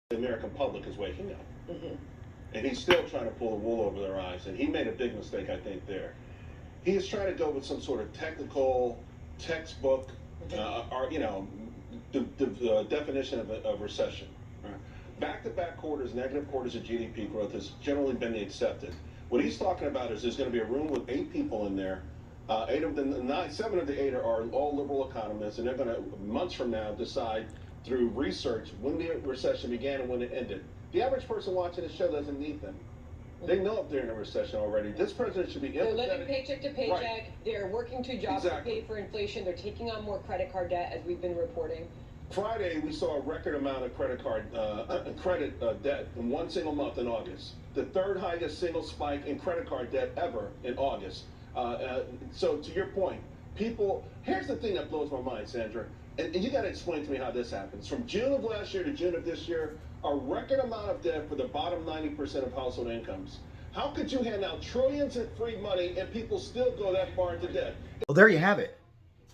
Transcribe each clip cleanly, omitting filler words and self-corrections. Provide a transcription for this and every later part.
the American public is waking up. And he's still trying to pull the wool over their eyes. And he made a big mistake, I think, there. He is trying to go with some sort of technical textbook, or, the definition of recession. Right? Back-to-back quarters, negative quarters of GDP growth has generally been accepted. What he's talking about is there's going to be a room with 8 people in there. 7 of the 8 are all liberal economists, and they're going to, months from now, decide through research when the recession began and when it ended. The average person watching the show doesn't need them. They know if they're in a recession already. This president should be They're living paycheck to paycheck. Right. They're working 2 jobs to pay for inflation. They're taking on more credit card debt, as we've been reporting. Friday, we saw a record amount of credit debt in one single month in August. The 3rd highest single spike in credit card debt ever in August. So to your point, here's the thing that blows my mind, Sandra, and you got to explain to me how this happens. From June of last year to June of this year, a record amount of debt for the bottom 90% of household incomes. How could you hand out trillions in free money and people still go that far into debt? Well, there you have it.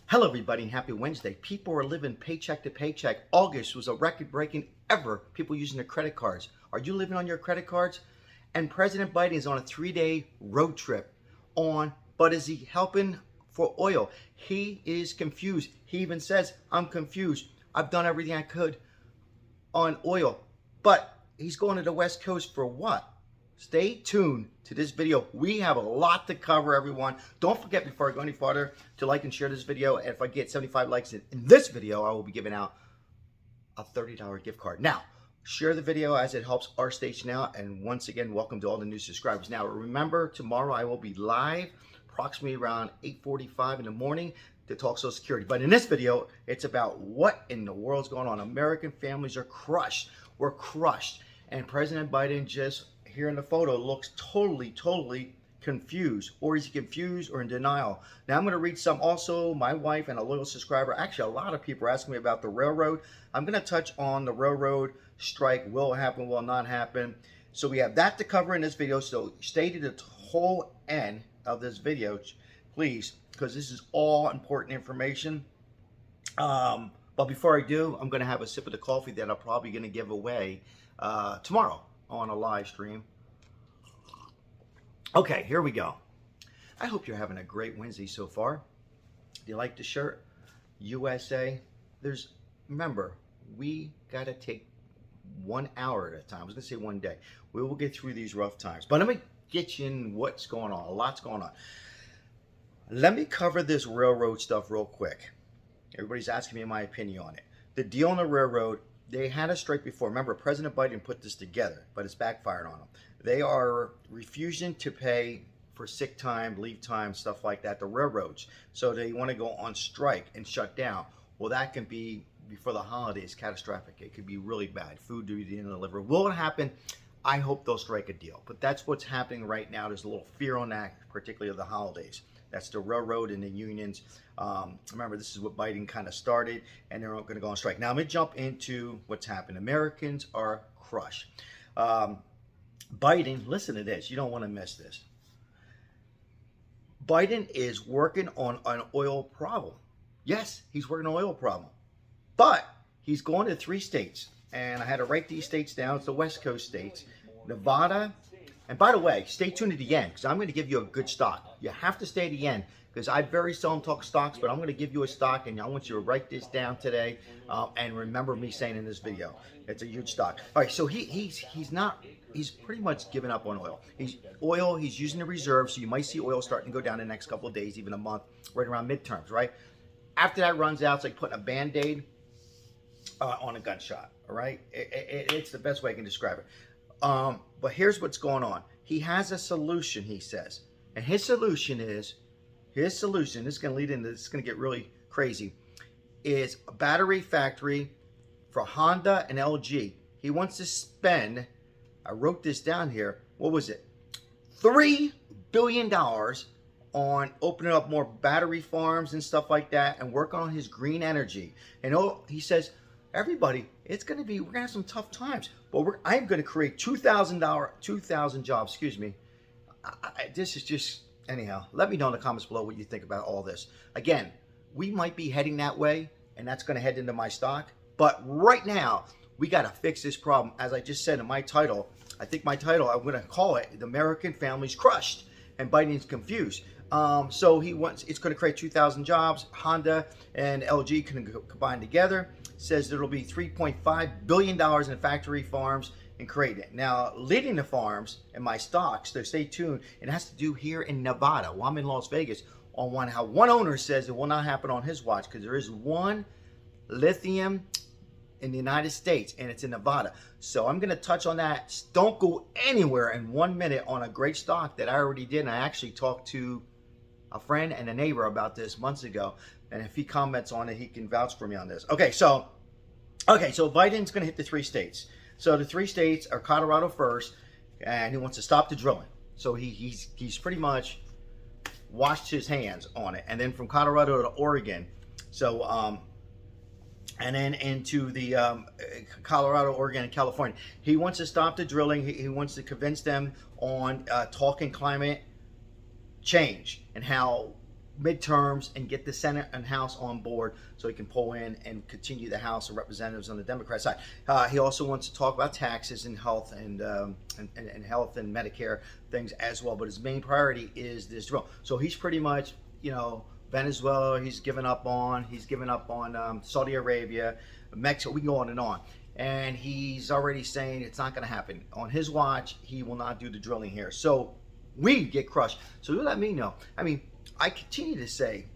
Hello, everybody, and happy Wednesday. People are living paycheck to paycheck. August was a record-breaking ever. People using their credit cards. Are you living on your credit cards? And President Biden is on a 3-day road trip but is he helping for oil? He is confused. He even says, I'm confused. I've done everything I could on oil. But he's going to the West Coast for what? Stay tuned to this video. We have a lot to cover, everyone. Don't forget, before I go any farther, to like and share this video. And if I get 75 likes in this video, I will be giving out a $30 gift card. Now, share the video as it helps our station out. And once again, welcome to all the new subscribers. Now, remember, tomorrow I will be live approximately around 8:45 in the morning to talk Social Security. But in this video, it's about what in the world's going on. American families are crushed. We're crushed. And President Biden, just here in the photo, looks totally confused. Or is he confused or in denial? Now, I'm going to read some. Also, my wife and a loyal subscriber, actually a lot of people are asking me about the railroad. I'm going to touch on the railroad strike. Will it happen, will it not happen? So we have that to cover in this video. So stay to the whole end of this video, please, because this is all important information. But before I do, I'm going to have a sip of the coffee that I'm probably going to give away tomorrow on a live stream. Okay, here we go. I hope you're having a great Wednesday so far. Do you like the shirt? USA. Remember, we got to take 1 hour at a time. I was going to say 1 day. We will get through these rough times. But let me get you in what's going on. A lot's going on. Let me cover this railroad stuff real quick. Everybody's asking me my opinion on it. The deal on the railroad, they had a strike before. Remember, President Biden put this together, but it's backfired on them. They are refusing to pay for sick time, leave time, stuff like that, the railroads. So they want to go on strike and shut down. Well, that can be, before the holidays, catastrophic. It could be really bad. Food to be delivered. Will it happen? I hope they'll strike a deal. But that's what's happening right now. There's a little fear on that, particularly of the holidays. That's the railroad and the unions. Remember, this is what Biden kind of started, and they're going to go on strike. Now, I'm going to jump into what's happened. Americans are crushed. Biden, listen to this. You don't want to miss this. Biden is working on an oil problem. Yes, he's working on an oil problem. But he's going to 3 states. And I had to write these states down. It's the West Coast states. Nevada. And by the way, stay tuned to the end, because I'm going to give you a good stock. You have to stay to the end, because I very seldom talk stocks, but I'm going to give you a stock, and I want you to write this down today, and remember me saying in this video, it's a huge stock. All right, so he's pretty much given up on oil. He's using the reserves, so you might see oil starting to go down the next couple of days, even a month, right around midterms, right? After that runs out, it's like putting a Band-Aid on a gunshot, all right? It's the best way I can describe it. But here's what's going on. He has a solution, he says. And his solution, this is going to lead into, this is going to get really crazy, is a battery factory for Honda and LG. He wants to spend, I wrote this down here, what was it? $3 billion on opening up more battery farms and stuff like that, and work on his green energy. And he says, everybody, we're going to have some tough times, but I'm going to create 2,000 jobs, excuse me. This is just, anyhow, let me know in the comments below what you think about all this. Again, we might be heading that way, and that's going to head into my stock. But right now, We got to fix this problem. As I just said in my title, I think my title, I'm going to call it "The American Family's Crushed," and Biden's confused. So he wants, it's going to create 2,000 jobs. Honda and LG can combine together. Says there will be $3.5 billion in factory farms and create it. Now, leading the farms and my stocks, so stay tuned. It has to do here in Nevada. Well, I'm in Las Vegas on how one owner says it will not happen on his watch because there is one lithium in the United States, and it's in Nevada. So I'm going to touch on that. Don't go anywhere in 1 minute on a great stock that I already did. And I actually talked to a friend and a neighbor about this months ago. And if he comments on it, he can vouch for me on this. Okay, so Biden's going to hit the 3 states. So the 3 states are Colorado first, and he wants to stop the drilling. So he's pretty much washed his hands on it. And then from Colorado to Oregon. So and then into the Colorado, Oregon, and California. He wants to stop the drilling. He wants to convince them on talking climate change and how midterms and get the Senate and House on board so he can pull in and continue the House of Representatives on the Democrat side. He also wants to talk about taxes and health and health and Medicare things as well. But his main priority is this drill. So he's pretty much, Venezuela, he's given up on Saudi Arabia, Mexico, we can go on and on. And he's already saying it's not going to happen. On his watch, he will not do the drilling here. So we get crushed. So let me know. I mean, I continue to say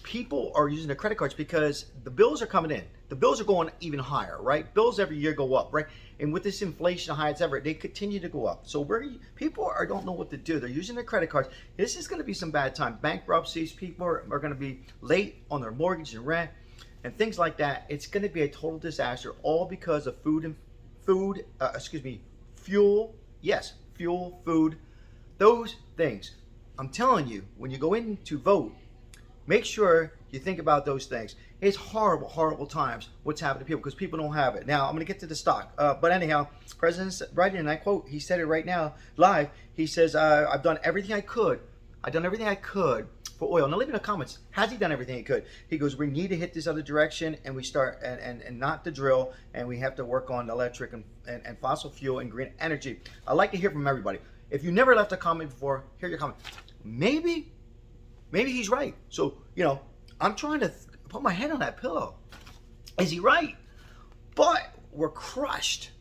people are using their credit cards because the bills are coming in. The bills are going even higher, right? Bills every year go up, right? And with this inflation high as ever, they continue to go up. So people don't know what to do. They're using their credit cards. This is going to be some bad time. Bankruptcies, people are going to be late on their mortgage and rent and things like that. It's going to be a total disaster, all because of fuel. Yes, fuel, food, those things. I'm telling you, when you go in to vote, make sure you think about those things. It's horrible, horrible times what's happening to people because people don't have it. Now, I'm going to get to the stock. But anyhow, President Biden, and I quote, he said it right now, live. He says, I've done everything I could. I've done everything I could for oil. Now, leave in the comments, has he done everything he could? He goes, we need to hit this other direction and we start, and not the drill, and we have to work on electric and fossil fuel and green energy. I'd like to hear from everybody. If you never left a comment before, here's your comment. Maybe he's right. So, I'm trying to put my head on that pillow. Is he right? But we're crushed.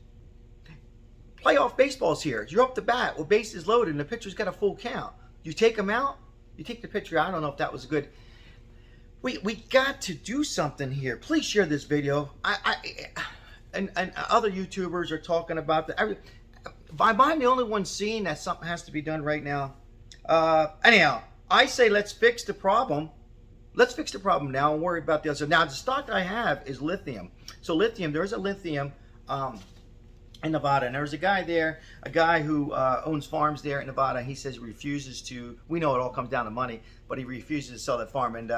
Playoff baseball's here. You're up to bat with bases loaded and the pitcher's got a full count. You take him out, you take the pitcher out. I don't know if that was good. We got to do something here. Please share this video. And other YouTubers are talking about that. I'm the only one seeing that something has to be done right now. Anyhow, I say let's fix the problem. Let's fix the problem now and worry about the other. So now the stock I have is lithium. So lithium, there's a lithium in Nevada, and there's a guy who owns farms there in Nevada. He says he refuses to. We know it all comes down to money, but he refuses to sell that farm. And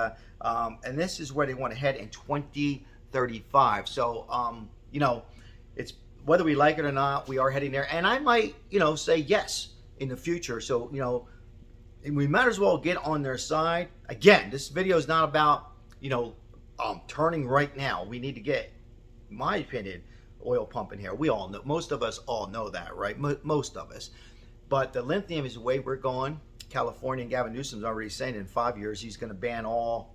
this is where they want to head in 2035. So it's whether we like it or not, we are heading there. And I might say yes in the future. So and we might as well get on their side. Again, this video is not about, turning right now. We need to get, in my opinion, oil pumping here. We all know, most of us all know that, right? Most of us. But the lithium is the way we're going. California and Gavin Newsom's already saying in 5 years he's going to ban all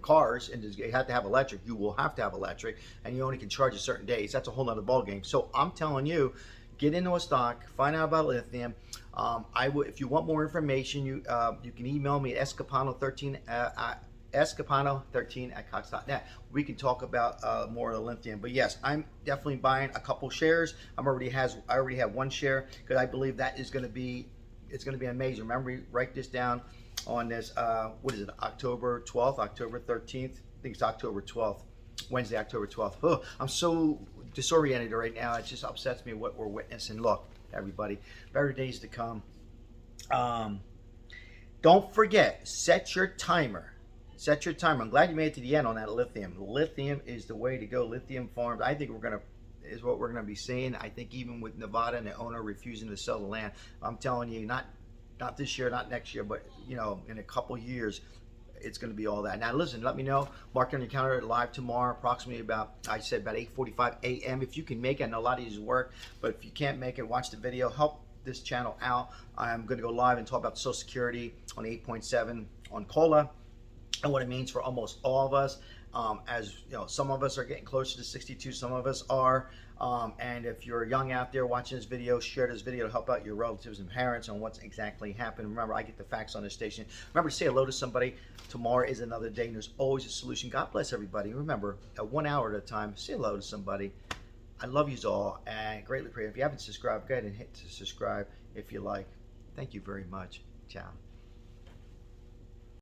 cars, and you have to have electric. You will have to have electric, and you only can charge a certain days. That's a whole nother ballgame. So I'm telling you, get into a stock, find out about lithium. If you want more information, you can email me at escapano13@cox.net. We can talk about more of the lithium. But yes, I'm definitely buying a couple shares. I already have one share because I believe that is going to be amazing. Remember, write this down on this. What is it? October 12th, October 13th. I think it's October 12th, Wednesday, October 12th. Oh, I'm so disoriented right now. It just upsets me what we're witnessing. Look, everybody, better days to come. Don't forget, set your timer. Set your timer. I'm glad you made it to the end on that lithium. Lithium is the way to go. Lithium farms, I think is what we're gonna be seeing. I think even with Nevada and the owner refusing to sell the land, I'm telling you, not this year, not next year, but in a couple years, it's going to be all that. Now listen, let me know. Mark on your calendar, live tomorrow, approximately about, I said about 8:45 a.m. If you can make it, I know a lot of you work, but if you can't make it, watch the video, help this channel out. I'm going to go live and talk about Social Security on 8.7 on COLA and what it means for almost all of us. As you know, some of us are getting closer to 62, some of us are. And if you're young out there watching this video, share this video to help out your relatives and parents on what's exactly happened. Remember, I get the facts on this station. Remember to say hello to somebody. Tomorrow is another day, and there's always a solution. God bless everybody. Remember, at 1 hour at a time, say hello to somebody. I love you all and greatly pray. If you haven't subscribed, go ahead and hit to subscribe if you like. Thank you very much. Ciao.